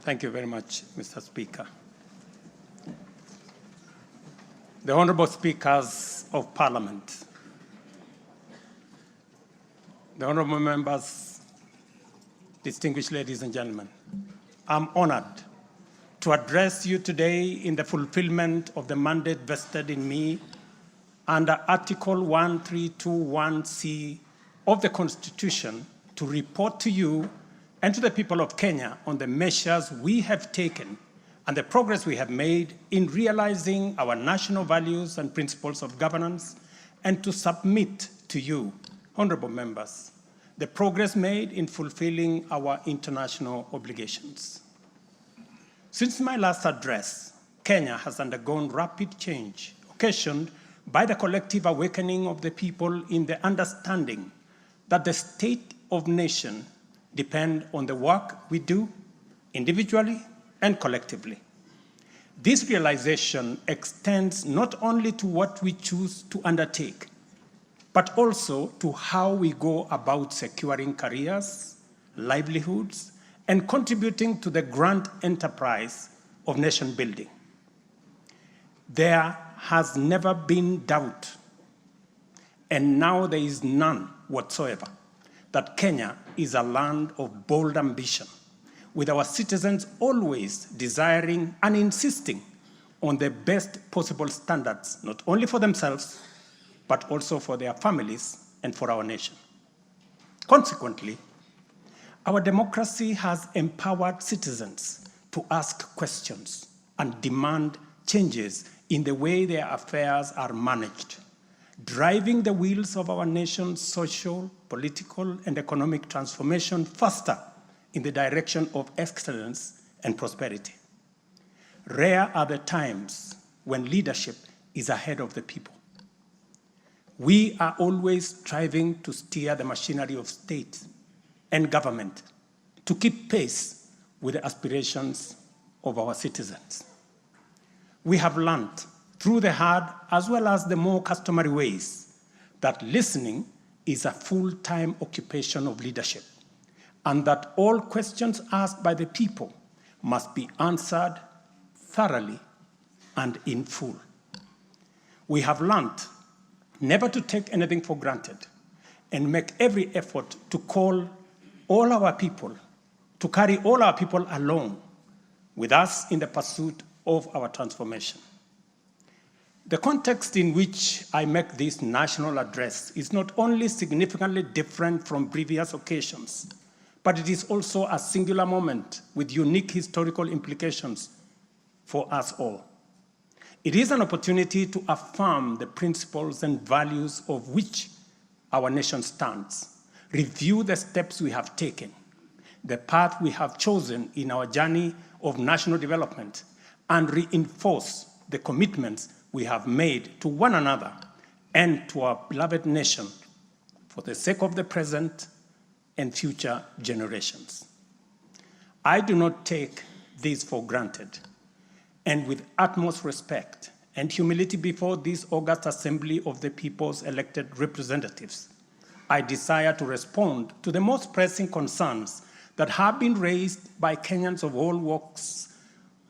Thank you very much, Mr. Speaker. The Honorable Speakers of Parliament, the Honorable Members, distinguished ladies and gentlemen, I'm honored to address you today in the fulfillment of the mandate vested in me under Article 1321C of the Constitution to report to you and to the people of Kenya on the measures we have taken and the progress we have made in realizing our national values and principles of governance, and to submit to you, honorable members, the progress made in fulfilling our international obligations. Since my last address, Kenya has undergone rapid change, occasioned by the collective awakening of the people in the understanding that the state of nation depends on the work we do individually and collectively. This realization extends not only to what we choose to undertake, but also to how we go about securing careers, livelihoods, and contributing to the grand enterprise of nation building. There has never been doubt, and now there is none whatsoever, that Kenya is a land of bold ambition, with our citizens always desiring and insisting on the best possible standards, not only for themselves, but also for their families and for our nation. Consequently, our democracy has empowered citizens to ask questions and demand changes in the way their affairs are managed, driving the wheels of our nation's social, political, and economic transformation faster in the direction of excellence and prosperity. Rare are the times when leadership is ahead of the people. We are always striving to steer the machinery of state and government to keep pace with the aspirations of our citizens. We have learned through the hard as well as the more customary ways that listening is a full-time occupation of leadership, and that all questions asked by the people must be answered thoroughly and in full. We have learned never to take anything for granted and make every effort to carry all our people along with us in the pursuit of our transformation. The context in which I make this national address is not only significantly different from previous occasions, but it is also a singular moment with unique historical implications for us all. It is an opportunity to affirm the principles and values of which our nation stands, review the steps we have taken, the path we have chosen in our journey of national development, and reinforce the commitments we have made to one another and to our beloved nation for the sake of the present and future generations. I do not take this for granted, and with utmost respect and humility before this august assembly of the people's elected representatives, I desire to respond to the most pressing concerns that have been raised by Kenyans of all walks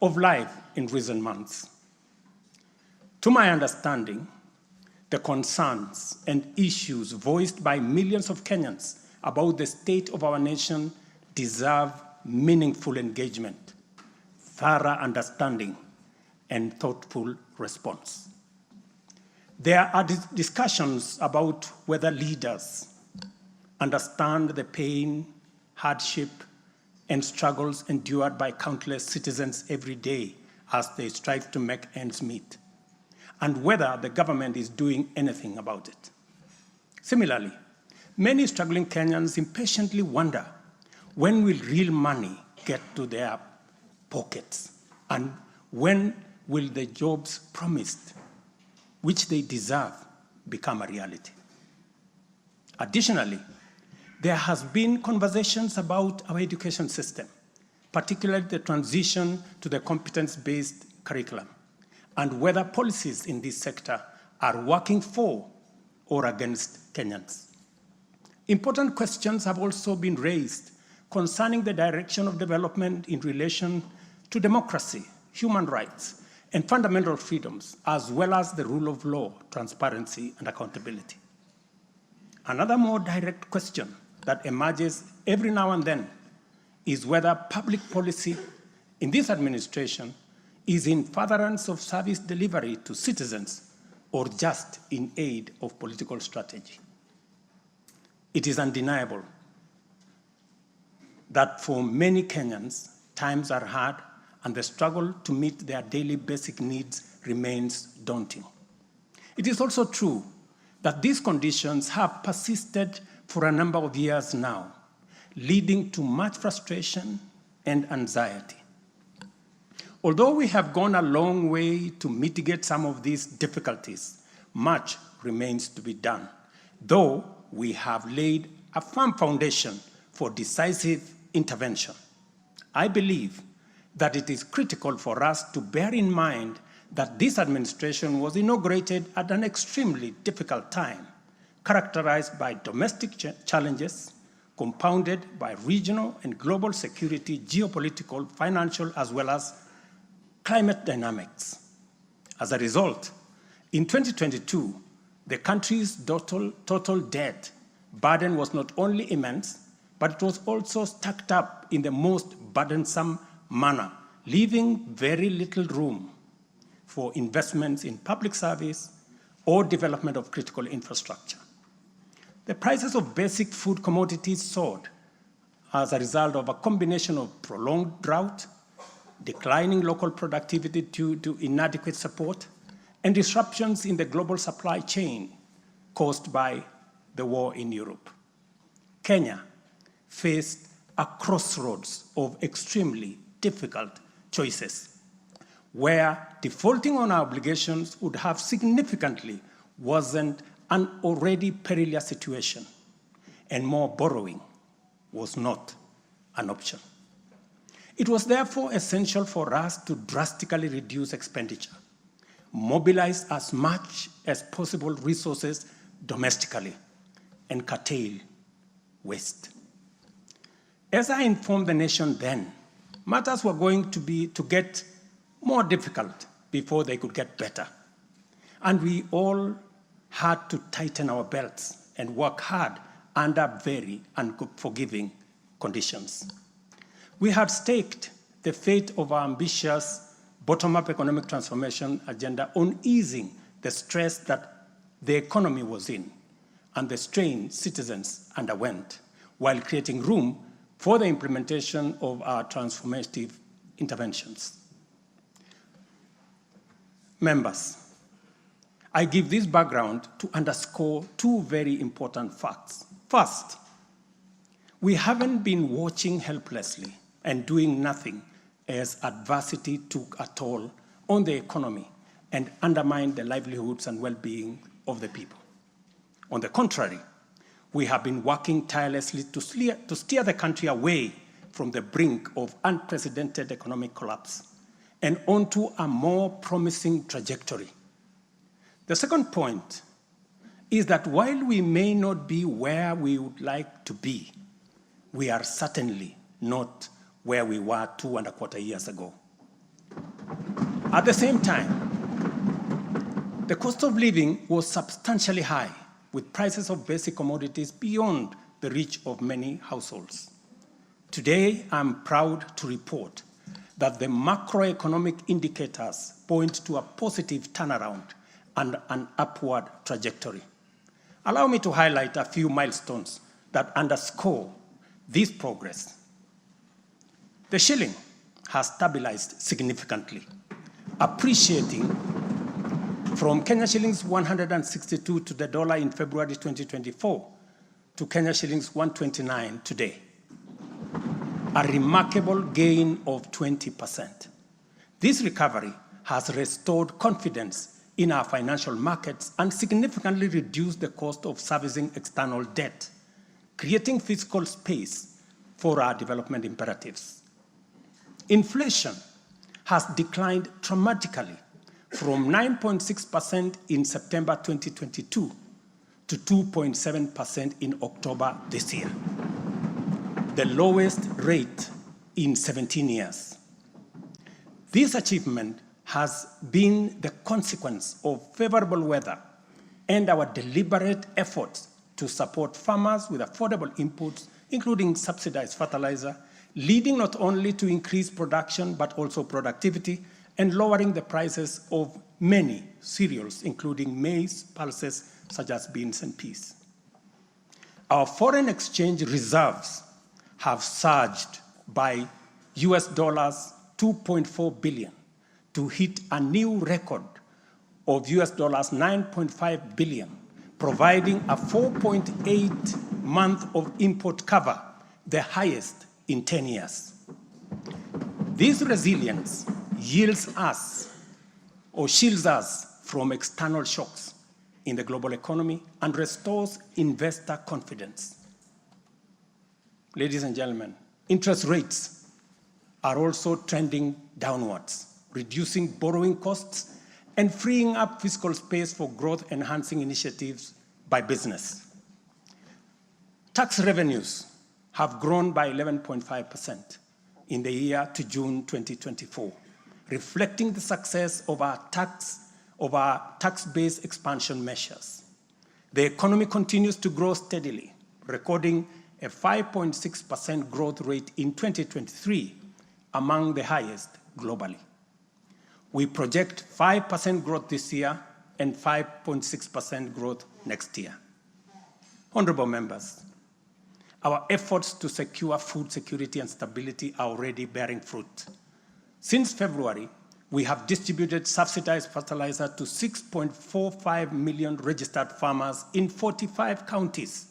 of life in recent months. To my understanding, the concerns and issues voiced by millions of Kenyans about the state of our nation deserve meaningful engagement, thorough understanding, and thoughtful response. There are discussions about whether leaders understand the pain, hardship, and struggles endured by countless citizens every day as they strive to make ends meet, and whether the government is doing anything about it. Similarly, many struggling Kenyans impatiently wonder, when will real money get to their pockets? And when will the jobs promised, which they deserve, become a reality? Additionally, there has been conversations about our education system, particularly the transition to the competence-based curriculum, and whether policies in this sector are working for or against Kenyans. Important questions have also been raised concerning the direction of development in relation to democracy, human rights, and fundamental freedoms, as well as the rule of law, transparency, and accountability. Another more direct question that emerges every now and then is whether public policy in this administration is in furtherance of service delivery to citizens or just in aid of political strategy. It is undeniable that for many Kenyans, times are hard and the struggle to meet their daily basic needs remains daunting. It is also true that these conditions have persisted for a number of years now, leading to much frustration and anxiety. Although we have gone a long way to mitigate some of these difficulties, much remains to be done, though we have laid a firm foundation for decisive intervention. I believe that it is critical for us to bear in mind that this administration was inaugurated at an extremely difficult time, characterized by domestic challenges, compounded by regional and global security, geopolitical, financial, as well as climate dynamics. As a result, in 2022, the country's total debt burden was not only immense, but it was also stacked up in the most burdensome manner, leaving very little room for investments in public service or development of critical infrastructure. The prices of basic food commodities soared as a result of a combination of prolonged drought, declining local productivity due to inadequate support, and disruptions in the global supply chain caused by the war in Europe. Kenya faced a crossroads of extremely difficult choices, where defaulting on our obligations would have significantly worsened an already perilous situation, and more borrowing was not an option. It was therefore essential for us to drastically reduce expenditure, mobilize as much as possible resources domestically, and curtail waste. As I informed the nation then, matters were going to get more difficult before they could get better. And we all had to tighten our belts and work hard under very unforgiving conditions. We had staked the fate of our ambitious bottom-up economic transformation agenda on easing the stress that the economy was in and the strain citizens underwent, while creating room for the implementation of our transformative interventions. Members, I give this background to underscore two very important facts. First, we haven't been watching helplessly and doing nothing as adversity took a toll on the economy and undermined the livelihoods and well-being of the people. On the contrary, we have been working tirelessly to steer the country away from the brink of unprecedented economic collapse and onto a more promising trajectory. The second point is that while we may not be where we would like to be, we are certainly not where we were 2.25 years ago. At the same time, the cost of living was substantially high, with prices of basic commodities beyond the reach of many households. Today, I'm proud to report that the macroeconomic indicators point to a positive turnaround and an upward trajectory. Allow me to highlight a few milestones that underscore this progress. The shilling has stabilized significantly, appreciating from Kenya shillings 162 to the dollar in February 2024 to Kenya shillings 129 today, a remarkable gain of 20%. This recovery has restored confidence in our financial markets and significantly reduced the cost of servicing external debt, creating fiscal space for our development imperatives. Inflation has declined dramatically from 9.6% in September 2022 to 2.7% in October this year. the lowest rate in 17 years. This achievement has been the consequence of favorable weather and our deliberate efforts to support farmers with affordable inputs, including subsidized fertilizer, leading not only to increased production but also productivity and lowering the prices of many cereals, including maize, pulses such as beans and peas. Our foreign exchange reserves have surged by US dollars 2.4 billion to hit a new record of US dollars 9.5 billion, providing a 4.8 month of import cover, the highest in 10 years. This resilience yields us or shields us from external shocks in the global economy and restores investor confidence. Ladies and gentlemen, interest rates are also trending downwards, reducing borrowing costs and freeing up fiscal space for growth-enhancing initiatives by business. Tax revenues have grown by 11.5% in the year to June 2024, reflecting the success of our tax-based expansion measures. The economy continues to grow steadily, recording a 5.6% growth rate in 2023, among the highest globally. We project 5% growth this year and 5.6% growth next year. Honorable members, our efforts to secure food security and stability are already bearing fruit. Since February, we have distributed subsidized fertilizer to 6.45 million registered farmers in 45 counties,